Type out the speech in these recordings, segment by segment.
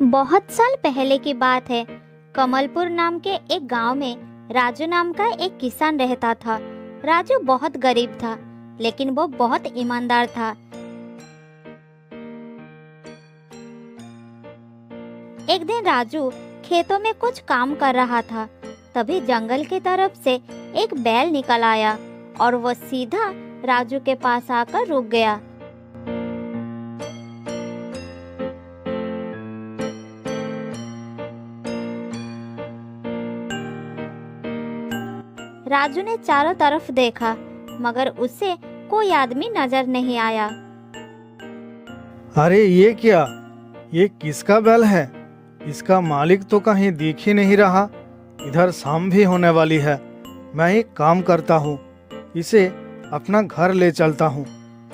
बहुत साल पहले की बात है। कमलपुर नाम के एक गांव में राजू नाम का एक किसान रहता था। राजू बहुत गरीब था, लेकिन वो बहुत ईमानदार था। एक दिन राजू खेतों में कुछ काम कर रहा था। तभी जंगल की तरफ से एक बैल निकल आया और वो सीधा राजू के पास आकर रुक गया। राजू ने चारों तरफ देखा, मगर उसे कोई आदमी नजर नहीं आया। अरे ये क्या? ये किसका बैल है? इसका मालिक तो कहीं दिख ही नहीं रहा। इधर शाम भी होने वाली है। मैं एक काम करता हूँ, इसे अपना घर ले चलता हूँ।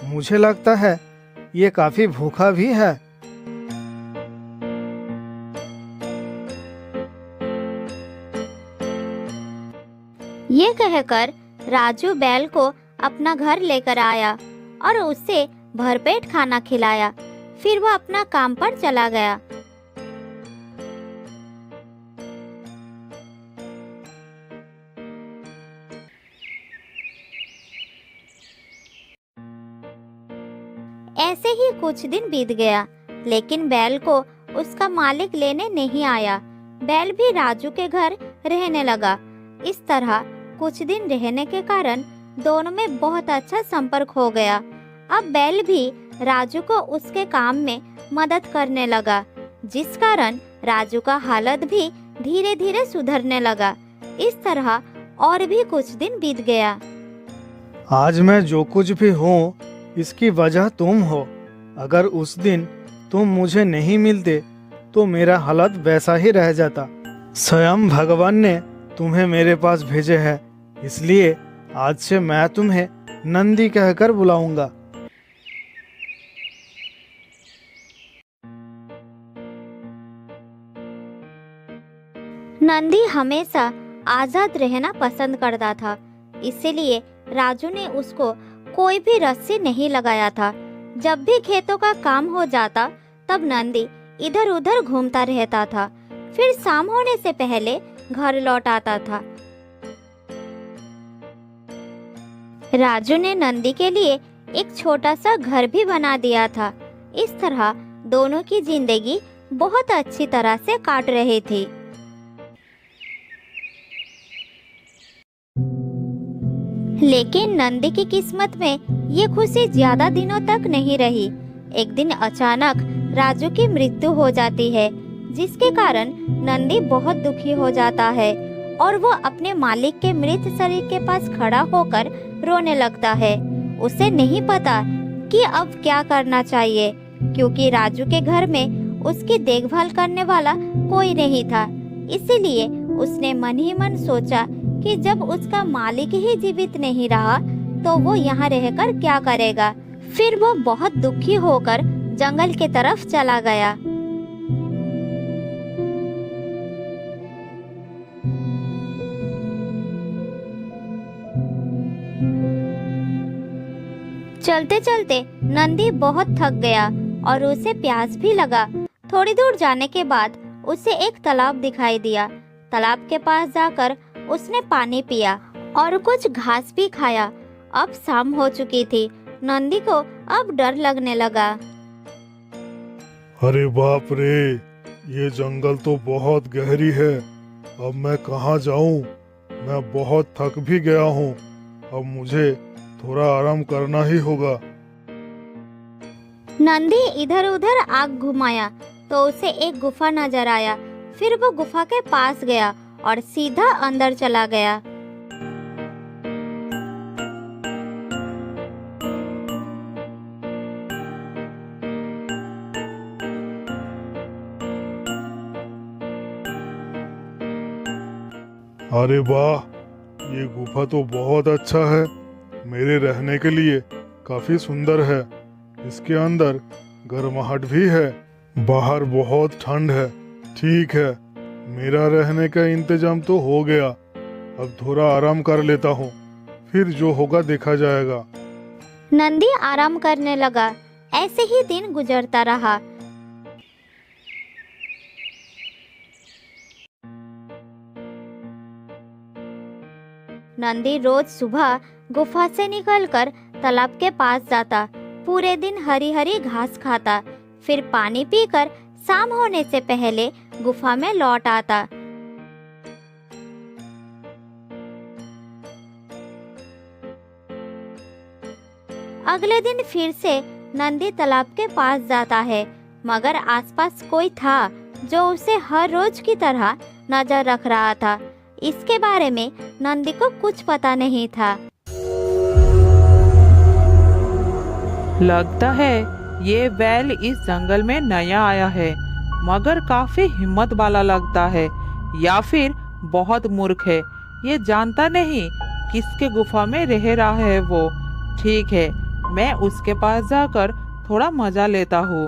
मुझे लगता है ये काफी भूखा भी है। ये कहकर राजू बैल को अपना घर लेकर आया और उसे भरपेट खाना खिलाया। फिर वह अपना काम पर चला गया। ऐसे ही कुछ दिन बीत गया, लेकिन बैल को उसका मालिक लेने नहीं आया। बैल भी राजू के घर रहने लगा। इस तरह कुछ दिन रहने के कारण दोनों में बहुत अच्छा संपर्क हो गया। अब बैल भी राजू को उसके काम में मदद करने लगा, जिस कारण राजू का हालत भी धीरे धीरे सुधरने लगा। इस तरह और भी कुछ दिन बीत गया। आज मैं जो कुछ भी हूँ, इसकी वजह तुम हो। अगर उस दिन तुम मुझे नहीं मिलते तो मेरा हालत वैसा ही रह जाता। स्वयं भगवान ने तुम्हें मेरे पास भेजे है, इसलिए आज से मैं तुम्हें नंदी कहकर बुलाऊंगा। नंदी हमेशा आजाद रहना पसंद करता था, इसीलिए राजू ने उसको कोई भी रस्सी नहीं लगाया था। जब भी खेतों का काम हो जाता, तब नंदी इधर उधर घूमता रहता था। फिर शाम होने से पहले घर लौट आता था। राजू ने नंदी के लिए एक छोटा सा घर भी बना दिया था। इस तरह दोनों की जिंदगी बहुत अच्छी तरह से काट रही थी। लेकिन नंदी की किस्मत में ये खुशी ज्यादा दिनों तक नहीं रही। एक दिन अचानक राजू की मृत्यु हो जाती है, जिसके कारण नंदी बहुत दुखी हो जाता है और वो अपने मालिक के मृत शरीर के पास खड़ा होकर रोने लगता है। उसे नहीं पता कि अब क्या करना चाहिए, क्योंकि राजू के घर में उसकी देखभाल करने वाला कोई नहीं था। इसीलिए उसने मन ही मन सोचा कि जब उसका मालिक ही जीवित नहीं रहा तो वो यहाँ रहकर क्या करेगा। फिर वो बहुत दुखी होकर जंगल की तरफ चला गया। चलते चलते नंदी बहुत थक गया और उसे प्यास भी लगा। थोड़ी दूर जाने के बाद उसे एक तालाब दिखाई दिया। तालाब के पास जाकर उसने पानी पिया और कुछ घास भी खाया। अब शाम हो चुकी थी। नंदी को अब डर लगने लगा। अरे बाप रे, ये जंगल तो बहुत गहरी है। अब मैं कहाँ जाऊँ? मैं बहुत थक भी गया हूँ। अब मुझे थोड़ा आराम करना ही होगा। नंदी इधर उधर आँख घुमाया तो उसे एक गुफा नजर आया। फिर वो गुफा के पास गया और सीधा अंदर चला गया। अरे वाह, ये गुफा तो बहुत अच्छा है। मेरे रहने के लिए काफी सुंदर है। इसके अंदर गर्माहट भी है। बाहर बहुत ठंड है। ठीक है, मेरा रहने का इंतजाम तो हो गया। अब थोड़ा आराम कर लेता हूँ, फिर जो होगा देखा जाएगा। नंदी आराम करने लगा। ऐसे ही दिन गुजरता रहा। नंदी रोज सुबह गुफा से निकलकर तालाब के पास जाता, पूरे दिन हरी हरी घास खाता, फिर पानी पीकर शाम होने से पहले गुफा में लौट आता। अगले दिन फिर से नंदी तालाब के पास जाता है, मगर आसपास कोई था जो उसे हर रोज की तरह नजर रख रहा था। इसके बारे में नंदी को कुछ पता नहीं था। लगता है ये बैल इस जंगल में नया आया है, मगर काफी हिम्मत वाला लगता है, या फिर बहुत मूर्ख है। ये जानता नहीं किसके गुफा में रह रहा है वो। ठीक है, मैं उसके पास जाकर थोड़ा मजा लेता हूँ।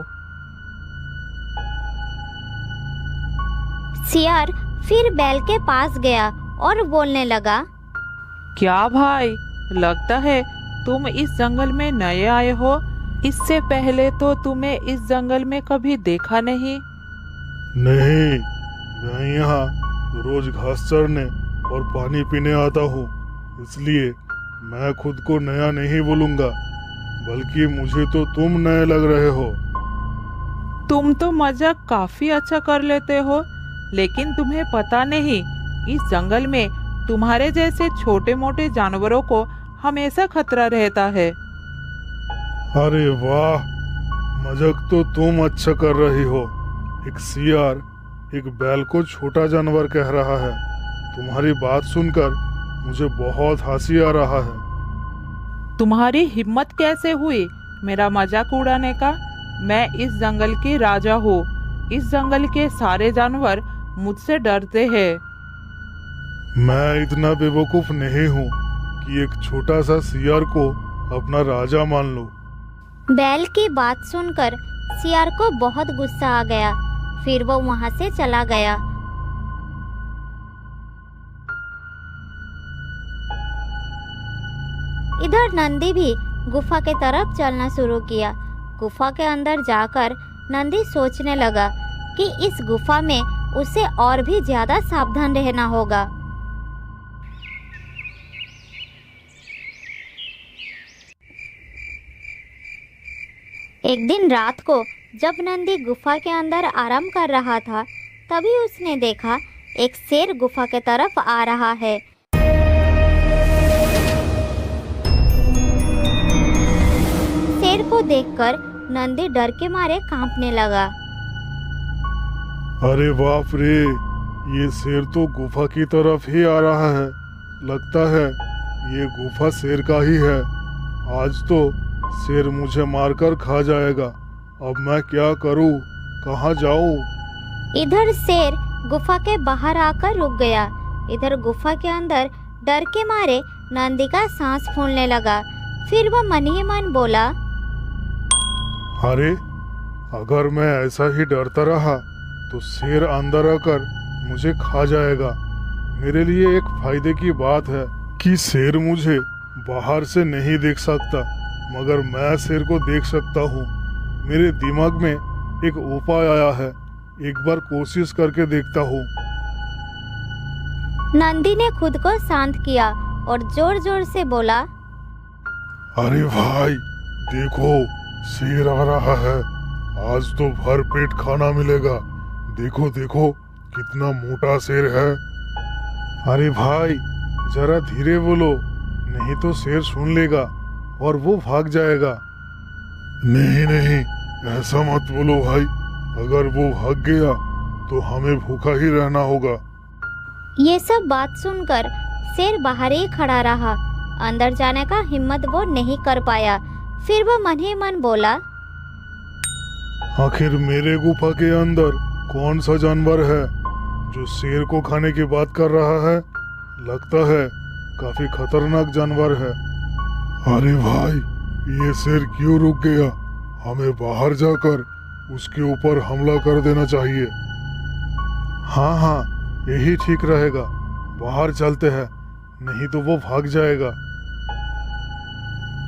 सियार फिर बैल के पास गया और बोलने लगा, क्या भाई, लगता है तुम इस जंगल में नए आए हो। इससे पहले तो तुम्हें इस जंगल में कभी देखा नहीं। नहीं, मैं यहाँ रोज घास चरने और पानी पीने आता हूँ, इसलिए मैं खुद को नया नहीं बोलूँगा, बल्कि मुझे तो तुम नए लग रहे हो। तुम तो मजाक काफी अच्छा कर लेते हो, लेकिन तुम्हें पता नहीं इस जंगल में तुम्हारे जैसे छोटे मोटे जानवरों को हमेशा खतरा रहता है। अरे वाह, मजाक तो तुम अच्छा कर रही हो। एक सियार एक बैल को छोटा जानवर कह रहा है। तुम्हारी बात सुनकर मुझे बहुत हंसी आ रहा है। तुम्हारी हिम्मत कैसे हुई मेरा मजाक उड़ाने का? मैं इस जंगल की राजा हूँ। इस जंगल के सारे जानवर मुझसे डरते हैं। मैं इतना बेवकूफ नहीं हूँ कि एक छोटा सा सियार को अपना राजा मान लूं। बैल की बात सुनकर सियार को बहुत गुस्सा आ गया, फिर वो वहां से चला गया। इधर नंदी भी गुफा के तरफ चलना शुरू किया। गुफा के अंदर जाकर नंदी सोचने लगा कि इस गुफा में उसे और भी ज्यादा सावधान रहना होगा। एक दिन रात को जब नंदी गुफा के अंदर आराम कर रहा था, तभी उसने देखा एक शेर गुफा के तरफ आ रहा है। शेर को देखकर नंदी डर के मारे कांपने लगा। अरे बाप रे, ये शेर तो गुफा की तरफ ही आ रहा है। लगता है ये गुफा शेर का ही है। आज तो शेर मुझे मारकर खा जाएगा। अब मैं क्या करूं? कहाँ जाऊं? इधर शेर गुफा के बाहर आकर रुक गया। इधर गुफा के अंदर डर के मारे नंदी का सांस फूलने लगा। फिर वह मन ही मन बोला, अरे, अगर मैं ऐसा ही डरता रहा तो शेर अंदर आकर मुझे खा जाएगा। मेरे लिए एक फायदे की बात है कि शेर मुझे बाहर से नहीं देख सकता, मगर मैं शेर को देख सकता हूँ। मेरे दिमाग में एक उपाय आया है, एक बार कोशिश करके देखता हूँ। नंदी ने खुद को शांत किया और जोर जोर से बोला, अरे भाई, देखो, शेर आ रहा है। आज तो भर पेट खाना मिलेगा। देखो देखो, कितना मोटा शेर है। अरे भाई, जरा धीरे बोलो, नहीं तो शेर सुन लेगा और वो भाग जाएगा। नहीं नहीं, ऐसा मत बोलो भाई। अगर वो भाग गया तो हमें भूखा ही रहना होगा। ये सब बात सुनकर शेर बाहर ही खड़ा रहा। अंदर जाने का हिम्मत वो नहीं कर पाया। फिर वो मन ही मन बोला, आखिर मेरे गुफा के अंदर कौन सा जानवर है जो शेर को खाने की बात कर रहा है? लगता है काफी खतरनाक जानवर है। अरे भाई, ये शेर क्यों रुक गया? हमें बाहर जाकर उसके ऊपर हमला कर देना चाहिए। हाँ हाँ, यही ठीक रहेगा। बाहर चलते हैं, नहीं तो वो भाग जाएगा।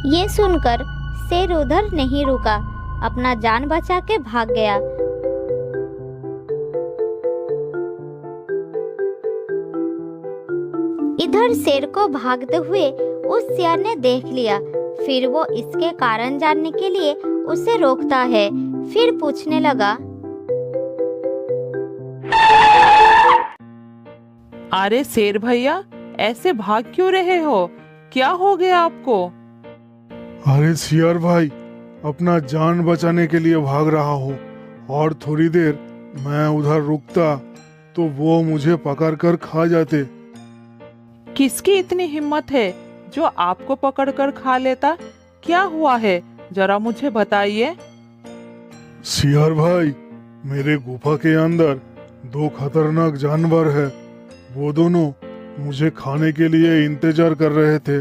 ये सुनकर शेर उधर नहीं रुका, अपना जान बचा के भाग गया। इधर शेर को भागते हुए उस शेर ने देख लिया। फिर वो इसके कारण जानने के लिए उसे रोकता है। फिर पूछने लगा, अरे शेर भैया, ऐसे भाग क्यों रहे हो? क्या हो गया आपको? अरे सियार भाई, अपना जान बचाने के लिए भाग रहा हूँ, और थोड़ी देर मैं उधर रुकता तो वो मुझे पकड़कर खा जाते। किसकी इतनी हिम्मत है जो आपको पकड़कर खा लेता? क्या हुआ है, जरा मुझे बताइए। सियार भाई, मेरे गुफा के अंदर 2 खतरनाक जानवर है। वो दोनों मुझे खाने के लिए इंतजार कर रहे थे,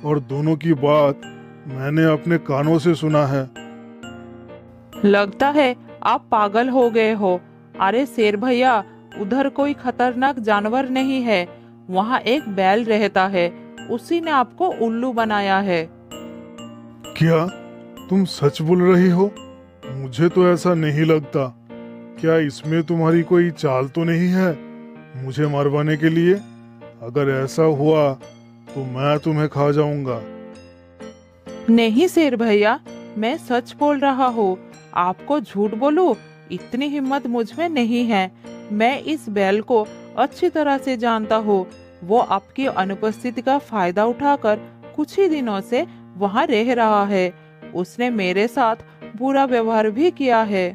और दोनों की बात मैंने अपने कानों से सुना है। लगता है आप पागल हो गए हो। अरे शेर भैया, उधर कोई खतरनाक जानवर नहीं है, वहाँ एक बैल रहता है, उसी ने आपको उल्लू बनाया है। क्या तुम सच बोल रही हो? मुझे तो ऐसा नहीं लगता। क्या इसमें तुम्हारी कोई चाल तो नहीं है मुझे मरवाने के लिए? अगर ऐसा हुआ तो मैं तुम्हें खा जाऊंगा। नहीं शेर भैया, मैं सच बोल रहा हूँ। आपको झूठ बोलूं, इतनी हिम्मत मुझ में नहीं है। मैं इस बैल को अच्छी तरह से जानता हूँ। वो आपकी अनुपस्थिति का फायदा उठाकर कुछ ही दिनों से वहाँ रह रहा है। उसने मेरे साथ बुरा व्यवहार भी किया है।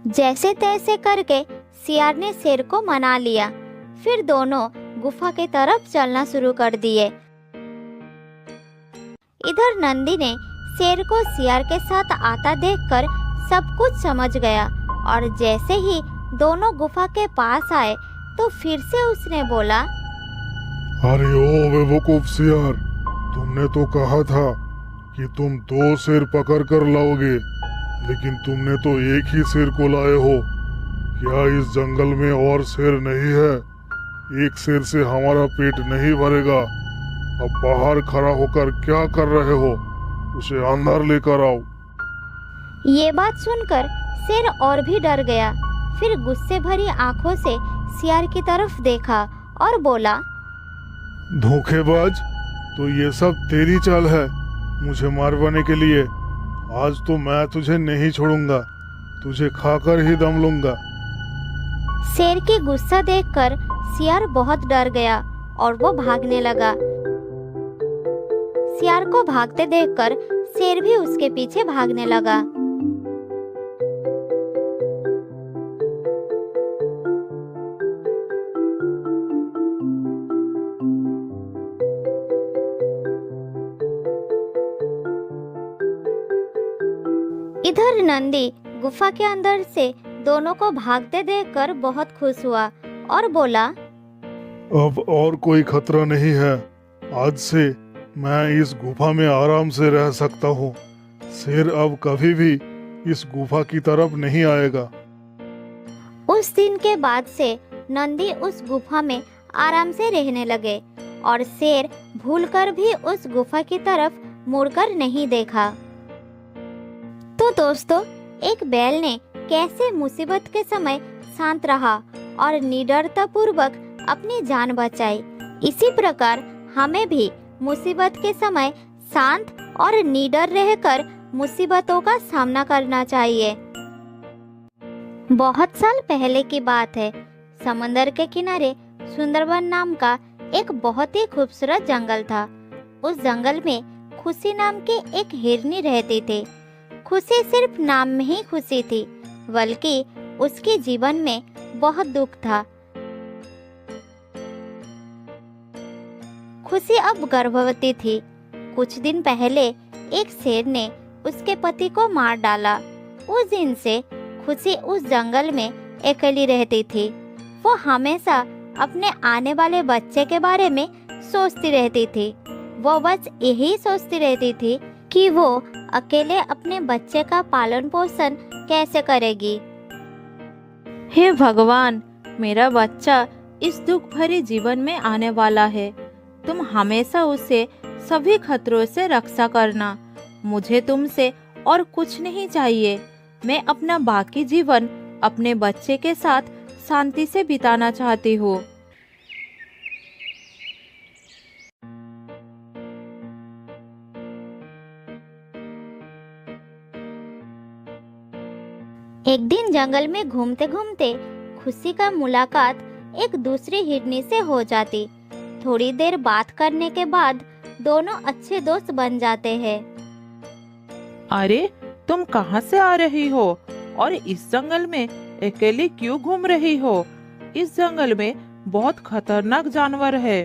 जैसे तैसे करके सियार ने शेर को मना लिया। फिर दोनों गुफा की तरफ चलना शुरू कर दिए। इधर नंदी ने शेर को सियार के साथ आता देखकर सब कुछ समझ गया, और जैसे ही दोनों गुफा के पास आए तो फिर से उसने बोला, अरे ओ बेवकूफ सियार, तुमने तो कहा था कि तुम 2 शेर पकड़ कर लाओगे, लेकिन तुमने तो एक ही शेर को लाए हो। क्या इस जंगल में और शेर नहीं है? एक शेर से हमारा पेट नहीं भरेगा। अब बाहर खड़ा होकर क्या कर रहे हो? उसे अंदर लेकर आओ। ये बात सुनकर शेर और भी डर गया। फिर गुस्से भरी आंखों से सियार की तरफ देखा और बोला, धोखेबाज, तो ये सब तेरी चाल है मुझे मारवाने के लिए। आज तो मैं तुझे नहीं छोड़ूंगा, तुझे खाकर ही दम लूंगा। शेर की गुस्सा देखकर सियार बहुत डर गया और वो भागने लगा। सियार को भागते देखकर शेर भी उसके पीछे भागने लगा। इधर नंदी गुफा के अंदर से दोनों को भागते देखकर बहुत खुश हुआ और बोला, अब और कोई खतरा नहीं है। आज से मैं इस गुफा में आराम से रह सकता हूँ। शेर अब कभी भी इस गुफा की तरफ नहीं आएगा। उस दिन के बाद से नंदी उस गुफा में आराम से रहने लगे और शेर भूलकर भी उस गुफा की तरफ मुड़कर नहीं देखा। तो दोस्तों, एक बैल ने कैसे मुसीबत के समय शांत रहा और निडरता पूर्वक अपनी जान बचाई, इसी प्रकार हमें भी मुसीबत के समय शांत और निडर रहकर मुसीबतों का सामना करना चाहिए। बहुत साल पहले की बात है। समंदर के किनारे सुंदरबन नाम का एक बहुत ही खूबसूरत जंगल था। उस जंगल में खुशी नाम की एक हिरनी रहती थी। खुशी सिर्फ नाम में ही खुशी थी, बल्कि उसके जीवन में बहुत दुख था। खुशी अब गर्भवती थी। कुछ दिन पहले एक शेर ने उसके पति को मार डाला। उस दिन से खुशी उस जंगल में अकेली रहती थी। वो हमेशा अपने आने वाले बच्चे के बारे में सोचती रहती थी। वो बस यही सोचती रहती थी कि वो अकेले अपने बच्चे का पालन पोषण कैसे करेगी। हे भगवान, मेरा बच्चा इस दुख भरे जीवन में आने वाला है। तुम हमेशा उसे सभी खतरों से रक्षा करना। मुझे तुमसे और कुछ नहीं चाहिए। मैं अपना बाकी जीवन अपने बच्चे के साथ शांति से बिताना चाहती हूँ। एक दिन जंगल में घूमते घूमते खुशी का मुलाकात एक दूसरी हिरनी से हो जाती। थोड़ी देर बात करने के बाद दोनों अच्छे दोस्त बन जाते हैं। अरे, तुम कहाँ से आ रही हो और इस जंगल में अकेली क्यों घूम रही हो? इस जंगल में बहुत खतरनाक जानवर है।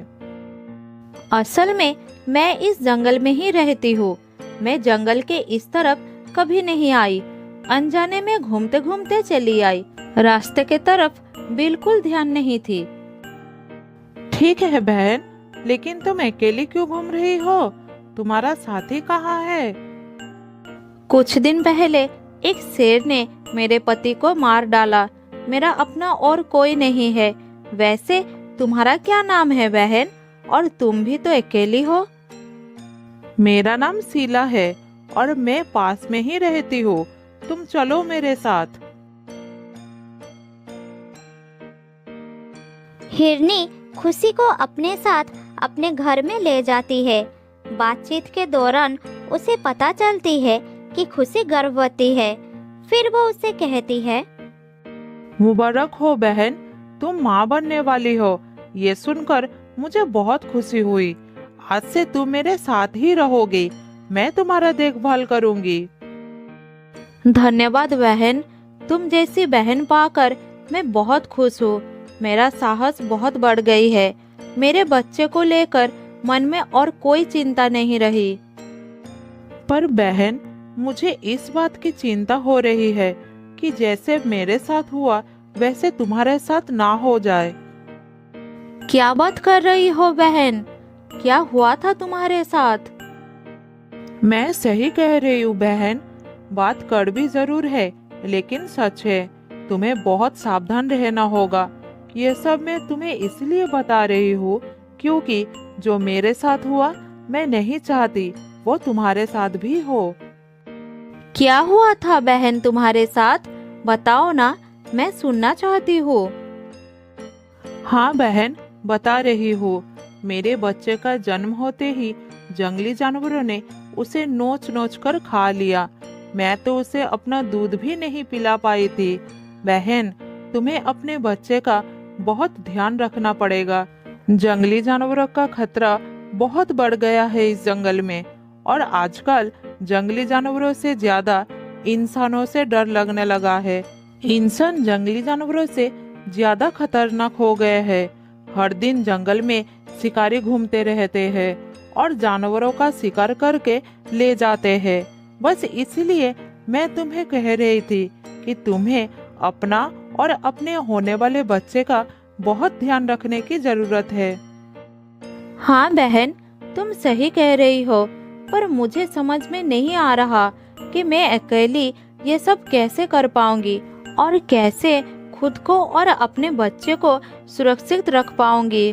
असल में मैं इस जंगल में ही रहती हूँ। मैं जंगल के इस तरफ कभी नहीं आई। अनजाने में घूमते घूमते चली आई। रास्ते के तरफ बिल्कुल ध्यान नहीं थी। ठीक है बहन, लेकिन तुम अकेली क्यों घूम रही हो? तुम्हारा साथी कहाँ है? कुछ दिन पहले एक शेर ने मेरे पति को मार डाला। मेरा अपना और कोई नहीं है। वैसे तुम्हारा क्या नाम है बहन? और तुम भी तो अकेली हो। मेरा नाम शीला है और मैं पास में ही रहती हूँ। तुम चलो मेरे साथ। हिरनी खुशी को अपने साथ अपने घर में ले जाती है। बातचीत के दौरान उसे पता चलती है कि खुशी गर्भवती है। फिर वो उसे कहती है, मुबारक हो बहन, तुम माँ बनने वाली हो। ये सुनकर मुझे बहुत खुशी हुई। आज से तुम मेरे साथ ही रहोगी। मैं तुम्हारा देखभाल करूंगी। धन्यवाद बहन। तुम जैसी बहन पाकर मैं बहुत खुश हूँ। मेरा साहस बहुत बढ़ गई है। मेरे बच्चे को लेकर मन में और कोई चिंता नहीं रही। पर बहन, मुझे इस बात की चिंता हो रही है कि जैसे मेरे साथ हुआ वैसे तुम्हारे साथ ना हो जाए। क्या बात कर रही हो बहन? क्या हुआ था तुम्हारे साथ? मैं सही कह रही हूँ बहन। बात कड़वी जरूर है, लेकिन सच है। तुम्हें बहुत सावधान रहना होगा। ये सब मैं तुम्हें इसलिए बता रही हूँ क्योंकि जो मेरे साथ हुआ मैं नहीं चाहती वो तुम्हारे साथ भी हो। क्या हुआ था बहन तुम्हारे साथ? बताओ ना, मैं सुनना चाहती हूँ। हाँ बहन, बता रही हूँ। मेरे बच्चे का जन्म होते ही जंगली जानवरों ने उसे नोच नोच कर खा लिया। मैं तो उसे अपना दूध भी नहीं पिला पाई थी। बहन, तुम्हें अपने बच्चे का बहुत ध्यान रखना पड़ेगा। जंगली जानवरों का खतरा बहुत बढ़ गया है इस जंगल में, और आजकल जंगली जानवरों से ज्यादा इंसानों से डर लगने लगा है। इंसान जंगली जानवरों से ज्यादा खतरनाक हो गए हैं। हर दिन जंगल में शिकारी घूमते रहते हैं और जानवरों का शिकार करके ले जाते हैं। बस इसलिए मैं तुम्हें कह रही थी कि तुम्हें अपना और अपने होने वाले बच्चे का बहुत ध्यान रखने की जरूरत है। हाँ बहन, तुम सही कह रही हो, पर मुझे समझ में नहीं आ रहा कि मैं अकेली ये सब कैसे कर पाऊंगी और कैसे खुद को और अपने बच्चे को सुरक्षित रख पाऊंगी।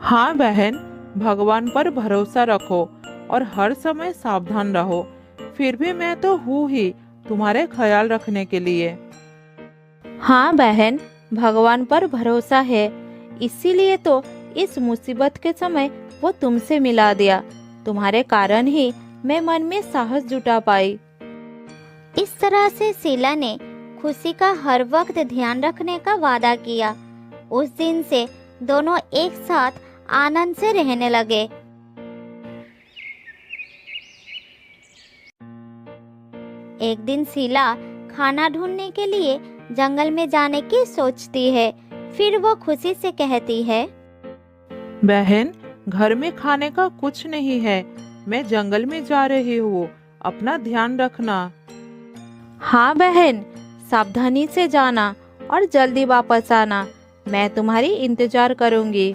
हाँ बहन, भगवान पर भरोसा रखो और हर समय सावधान रहो। फिर भी मैं तो हूँ ही तुम्हारे ख्याल रखने के लिए। हाँ बहन, भगवान पर भरोसा है। इसीलिए तो इस मुसीबत के समय वो तुमसे मिला दिया। तुम्हारे कारण ही मैं मन में साहस जुटा पाई। इस तरह से शीला ने खुशी का हर वक्त ध्यान रखने का वादा किया। उस दिन से दोनों एक साथ आनंद से रहने लगे। एक दिन शीला खाना ढूंढने के लिए जंगल में जाने की सोचती है। फिर वो खुशी से कहती है, बहन, घर में खाने का कुछ नहीं है। मैं जंगल में जा रही हूँ। अपना ध्यान रखना। हाँ बहन, सावधानी से जाना और जल्दी वापस आना। मैं तुम्हारी इंतजार करूंगी।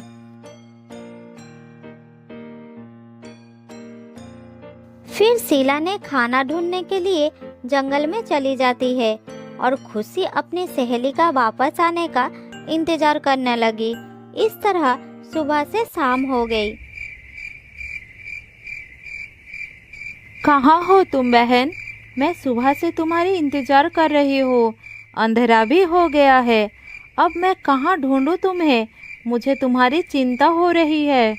फिर शीला ने खाना ढूंढने के लिए जंगल में चली जाती है और खुशी अपनी सहेली का वापस आने का इंतजार करने लगी। इस तरह सुबह से शाम हो गई। कहाँ हो तुम बहन? मैं सुबह से तुम्हारी इंतजार कर रही हूँ। अंधेरा भी हो गया है। अब मैं कहाँ ढूंढूं तुम्हें? मुझे तुम्हारी चिंता हो रही है।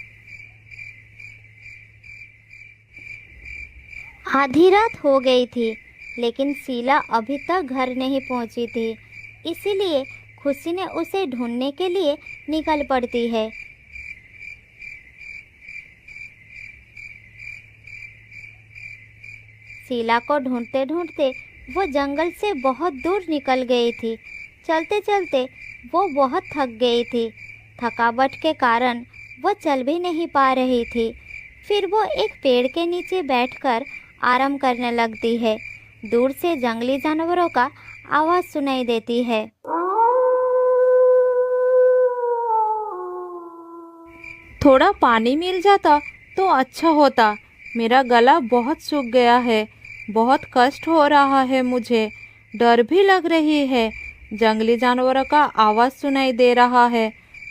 आधी रात हो गई थी। लेकिन शीला अभी तक घर नहीं पहुंची थी, इसीलिए खुशी ने उसे ढूंढने के लिए निकल पड़ती है। शीला को ढूंढते ढूंढते वो जंगल से बहुत दूर निकल गई थी। चलते चलते वो बहुत थक गई थी। थकावट के कारण वो चल भी नहीं पा रही थी। फिर वो एक पेड़ के नीचे बैठकर आराम करने लगती है। दूर से जंगली जानवरों का आवाज़ सुनाई देती है। थोड़ा पानी मिल जाता तो अच्छा होता। मेरा गला बहुत सूख गया है। बहुत कष्ट हो रहा है मुझे। डर भी लग रही है। जंगली जानवरों का आवाज़ सुनाई दे रहा है।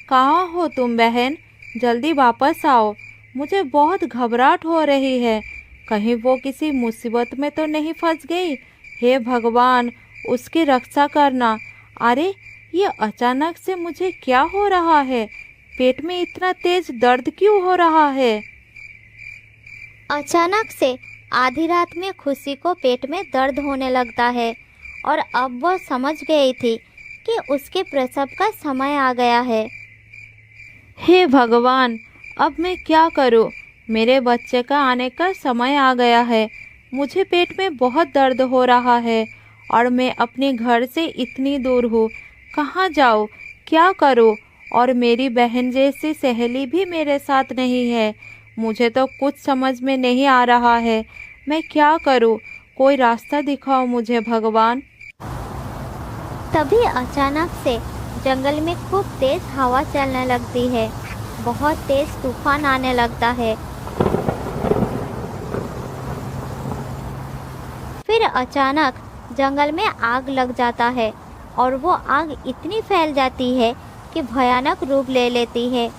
कहाँ हो तुम बहन? जल्दी वापस आओ। मुझे बहुत घबराहट हो रही है। कहीं वो किसी मुसीबत में तो नहीं फंस गई? हे भगवान, उसकी रक्षा करना। अरे, ये अचानक से मुझे क्या हो रहा है? पेट में इतना तेज दर्द क्यों हो रहा है? अचानक से आधी रात में खुशी को पेट में दर्द होने लगता है और अब वो समझ गई थी कि उसके प्रसव का समय आ गया है। हे भगवान, अब मैं क्या करूं? मेरे बच्चे का आने का समय आ गया है। मुझे पेट में बहुत दर्द हो रहा है और मैं अपने घर से इतनी दूर हूँ। कहाँ जाऊँ? क्या करूँ? और मेरी बहन जैसी सहेली भी मेरे साथ नहीं है। मुझे तो कुछ समझ में नहीं आ रहा है। मैं क्या करूँ? कोई रास्ता दिखाओ मुझे भगवान। तभी अचानक से जंगल में खूब तेज हवा चलने लगती है। बहुत तेज तूफान आने लगता है। फिर अचानक जंगल में आग लग जाता है और वो आग इतनी फैल जाती है कि भयानक रूप ले लेती है।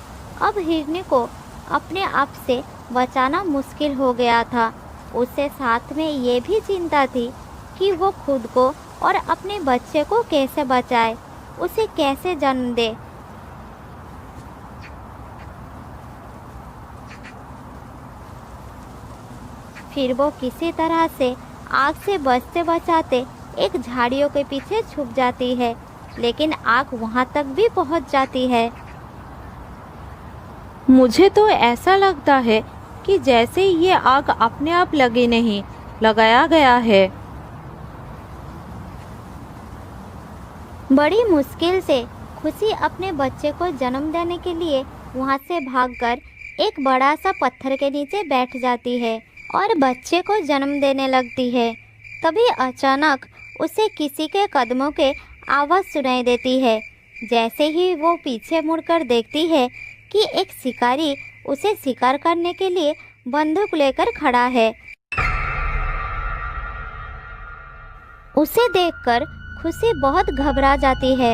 अब हिरनी को अपने आप से बचाना मुश्किल हो गया था। उसे साथ में ये भी चिंता थी कि वो खुद को और अपने बच्चे को कैसे बचाए, उसे कैसे जन्म दे। फिर वो किसी तरह से आग से बचते बचाते एक झाड़ियों के पीछे छुप जाती है, लेकिन आग वहां तक भी पहुंच जाती है। मुझे तो ऐसा लगता है कि जैसे ये आग अपने आप लगी नहीं, लगाया गया है। बड़ी मुश्किल से खुशी अपने बच्चे को जन्म देने के लिए वहां से भागकर एक बड़ा सा पत्थर के नीचे बैठ जाती है और बच्चे को जन्म देने लगती है। तभी अचानक उसे किसी के कदमों के आवाज़ सुनाई देती है। जैसे ही वो पीछे मुड़कर देखती है कि एक शिकारी उसे शिकार करने के लिए बंदूक लेकर खड़ा है। उसे देखकर खुशी बहुत घबरा जाती है।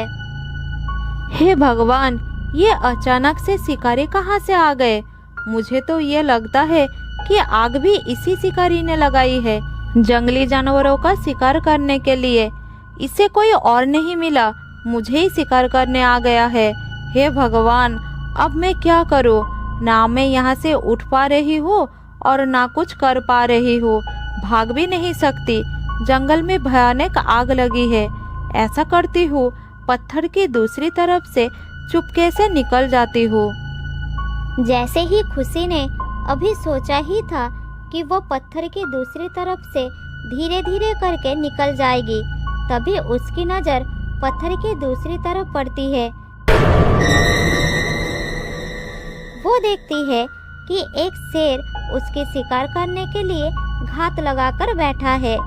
हे भगवान, ये अचानक से शिकारी कहाँ से आ गए? मुझे तो ये लगता है कि आग भी इसी शिकारी ने लगाई है, जंगली जानवरों का शिकार करने के लिए। इसे कोई और नहीं मिला, मुझे ही शिकार करने आ गया है। हे भगवान, अब मैं क्या करूं? ना मैं यहाँ से उठ पा रही हूँ और ना कुछ कर पा रही हूँ। भाग भी नहीं सकती। जंगल में भयानक आग लगी है। ऐसा करती हूँ, पत्थर की दूसरी तरफ से चुपके से निकल जाती हूँ। जैसे ही खुशी ने अभी सोचा ही था कि वो पत्थर की दूसरी तरफ से धीरे धीरे करके निकल जाएगी, तभी उसकी नज़र पत्थर की दूसरी तरफ पड़ती है। वो देखती है कि एक शेर उसकी शिकार करने के लिए घात लगाकर बैठा है।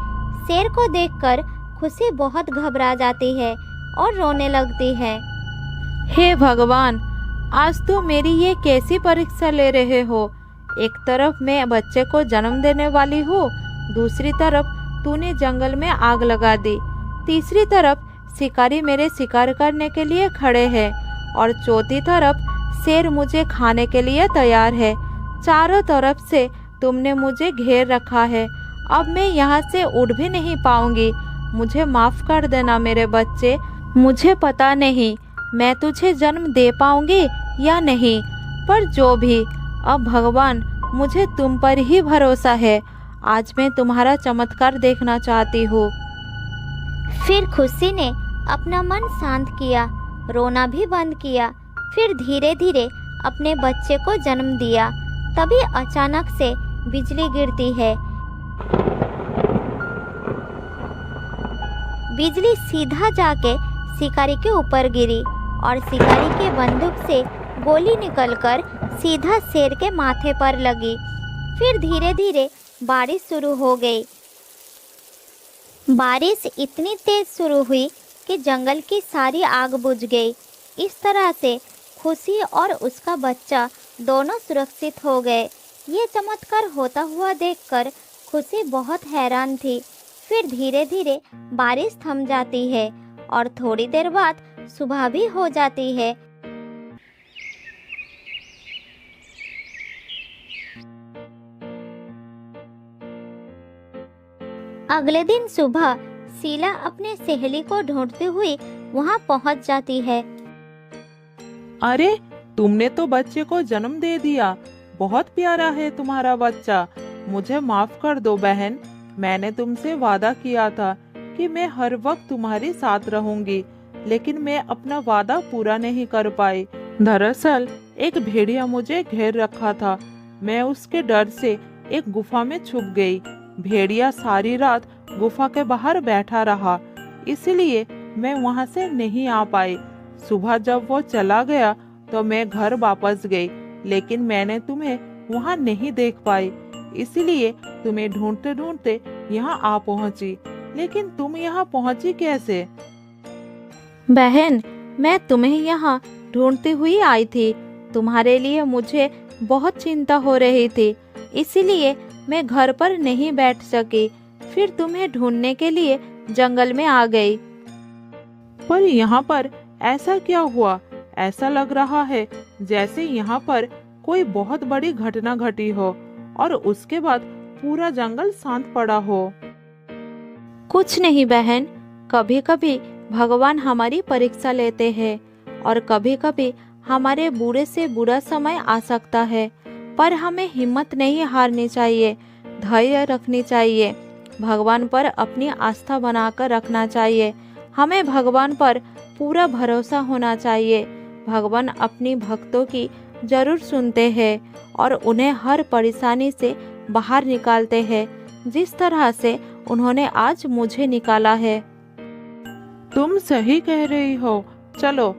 शेर को देखकर खुशी बहुत घबरा जाती है और रोने लगती है। हे भगवान, आज तो मेरी ये कैसी परीक्षा ले रहे हो? एक तरफ मैं बच्चे को जन्म देने वाली हूँ, दूसरी तरफ तूने जंगल में आग लगा दी, तीसरी तरफ शिकारी मेरे शिकार करने के लिए खड़े हैं और चौथी तरफ शेर मुझे खाने के लिए तैयार है। चारों तरफ से तुमने मुझे घेर रखा है। अब मैं यहाँ से उठ भी नहीं पाऊंगी। मुझे माफ़ कर देना मेरे बच्चे। मुझे पता नहीं मैं तुझे जन्म दे पाऊंगी या नहीं, पर जो भी, अब भगवान, मुझे तुम पर ही भरोसा है। आज मैं तुम्हारा चमत्कार देखना चाहती हूँ। फिर खुशी ने अपना मन शांत किया, रोना भी बंद किया। फिर धीरे धीरे अपने बच्चे को जन्म दिया। तभी अचानक से बिजली गिरती है। बिजली सीधा जाके शिकारी के ऊपर गिरी और शिकारी के बंदूक से गोली निकलकर सीधा शेर के माथे पर लगी। फिर धीरे धीरे बारिश शुरू हो गई। बारिश इतनी तेज शुरू हुई कि जंगल की सारी आग बुझ गई। इस तरह से खुशी और उसका बच्चा दोनों सुरक्षित हो गए। ये चमत्कार होता हुआ देखकर खुशी बहुत हैरान थी। फिर धीरे धीरे बारिश थम जाती है और थोड़ी देर बाद सुबह भी हो जाती है। अगले दिन सुबह शीला अपने सहेली को ढूंढती हुई वहां पहुंच जाती है। अरे, तुमने तो बच्चे को जन्म दे दिया। बहुत प्यारा है तुम्हारा बच्चा। मुझे माफ कर दो बहन। मैंने तुमसे वादा किया था कि मैं हर वक्त तुम्हारे साथ रहूंगी, लेकिन मैं अपना वादा पूरा नहीं कर पाई। दरअसल एक भेड़िया मुझे घेर रखा था। मैं उसके डर से एक गुफा में छुप गई। भेड़िया सारी रात गुफा के बाहर बैठा रहा, इसलिए मैं वहां से नहीं आ पाई। सुबह जब वो चला गया तो मैं घर वापस गई, लेकिन मैंने तुम्हें वहां नहीं देख पाई, इसलिए तुम्हें ढूंढते ढूंढते यहाँ आ पहुंची। लेकिन तुम यहाँ पहुंची कैसे? बहन, मैं तुम्हें यहाँ ढूंढती हुई आई थी। तुम्हारे लिए मुझे बहुत चिंता हो रही थी, इसीलिए मैं घर पर नहीं बैठ सकी। फिर तुम्हें ढूंढने के लिए जंगल में आ गई। पर यहाँ पर ऐसा क्या हुआ? ऐसा लग रहा है जैसे यहाँ पर कोई बहुत बड़ी घटना घटी हो और उसके बाद पूरा जंगल शांत पड़ा हो। कुछ नहीं बहन, कभी कभी भगवान हमारी परीक्षा लेते हैं और कभी कभी हमारे बुरे से बुरा समय आ सकता है, पर हमें हिम्मत नहीं हारनी चाहिए, धैर्य रखनी चाहिए, भगवान पर अपनी आस्था बनाकर रखना चाहिए। हमें भगवान पर पूरा भरोसा होना चाहिए। भगवान अपनी भक्तों की जरूर सुनते हैं और उन्हें हर परेशानी से बाहर निकालते हैं, जिस तरह से उन्होंने आज मुझे निकाला है। तुम सही कह रही हो। चलो